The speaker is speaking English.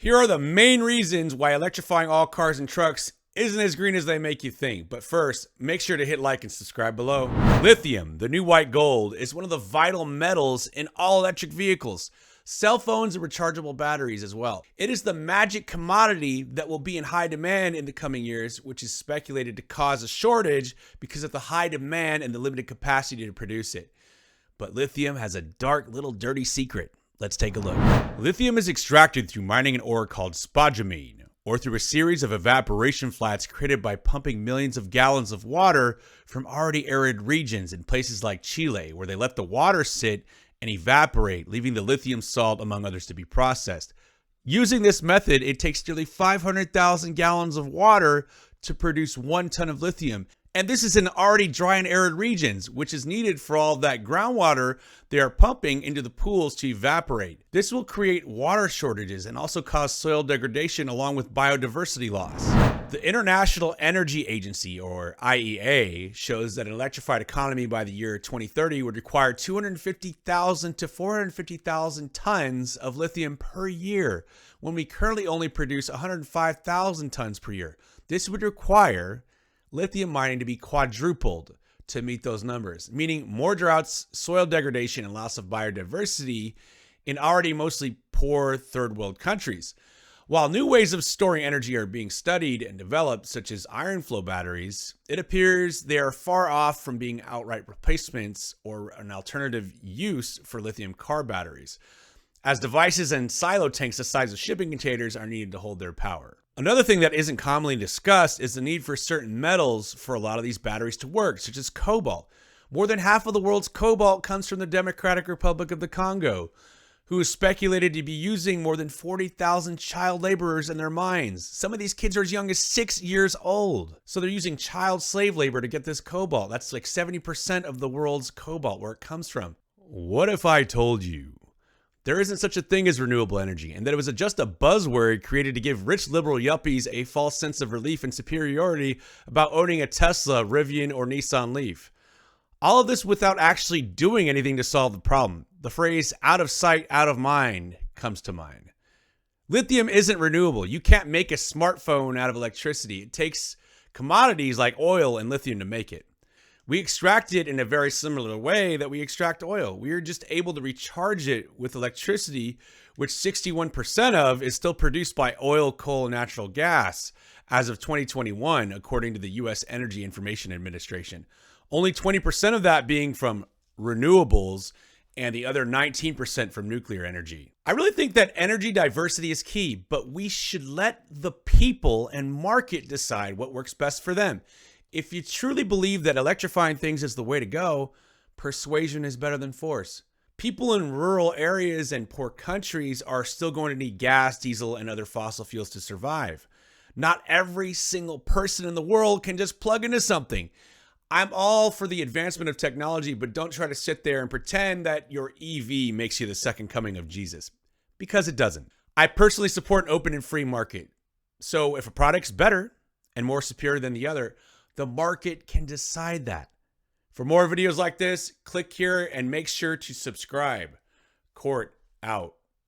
Here are the main reasons why electrifying all cars and trucks isn't as green as they make you think. But first, make sure to hit like and subscribe below. Lithium, the new white gold, is one of the vital metals in all electric vehicles, cell phones, and rechargeable batteries as well. It is the magic commodity that will be in high demand in the coming years, which is speculated to cause a shortage because of the high demand and the limited capacity to produce it. But lithium has a dark little dirty secret. Let's take a look. Lithium is extracted through mining an ore called spodumene, or through a series of evaporation flats created by pumping millions of gallons of water from already arid regions in places like Chile, where they let the water sit and evaporate, leaving the lithium salt, among others, to be processed. Using this method, it takes nearly 500,000 gallons of water to produce 1 ton of lithium. And this is in already dry and arid regions, which is needed for all of that groundwater they are pumping into the pools to evaporate. This will create water shortages and also cause soil degradation along with biodiversity loss. The International Energy Agency, or IEA, shows that an electrified economy by the year 2030 would require 250,000 to 450,000 tons of lithium per year, when we currently only produce 105,000 tons per year. This would require lithium mining to be quadrupled to meet those numbers, meaning more droughts, soil degradation, and loss of biodiversity in already mostly poor third world countries. While new ways of storing energy are being studied and developed, such as iron flow batteries, it appears they are far off from being outright replacements or an alternative use for lithium car batteries, as devices and silo tanks the size of shipping containers are needed to hold their power. Another thing that isn't commonly discussed is the need for certain metals for a lot of these batteries to work, such as cobalt. More than half of the world's cobalt comes from the Democratic Republic of the Congo, who is speculated to be using more than 40,000 child laborers in their mines. Some of these kids are as young as 6 years old. So they're using child slave labor to get this cobalt. That's like 70% of the world's cobalt, where it comes from. What if I told you there isn't such a thing as renewable energy, and that it was just a buzzword created to give rich liberal yuppies a false sense of relief and superiority about owning a Tesla, Rivian, or Nissan Leaf? All of this without actually doing anything to solve the problem. The phrase out of sight, out of mind comes to mind. Lithium isn't renewable. You can't make a smartphone out of electricity. It takes commodities like oil and lithium to make it. We extract it in a very similar way that we extract oil. We are just able to recharge it with electricity, which 61% of is still produced by oil, coal, and natural gas as of 2021, according to the U.S. Energy Information Administration. Only 20% of that being from renewables and the other 19% from nuclear energy. I really think that energy diversity is key, but we should let the people and market decide what works best for them. If you truly believe that electrifying things is the way to go, persuasion is better than force. People in rural areas and poor countries are still going to need gas, diesel, and other fossil fuels to survive. Not every single person in the world can just plug into something. I'm all for the advancement of technology, but don't try to sit there and pretend that your EV makes you the second coming of Jesus, because it doesn't. I personally support an open and free market. So if a product's better and more superior than the other, the market can decide that. For more videos like this, click here and make sure to subscribe. Court out.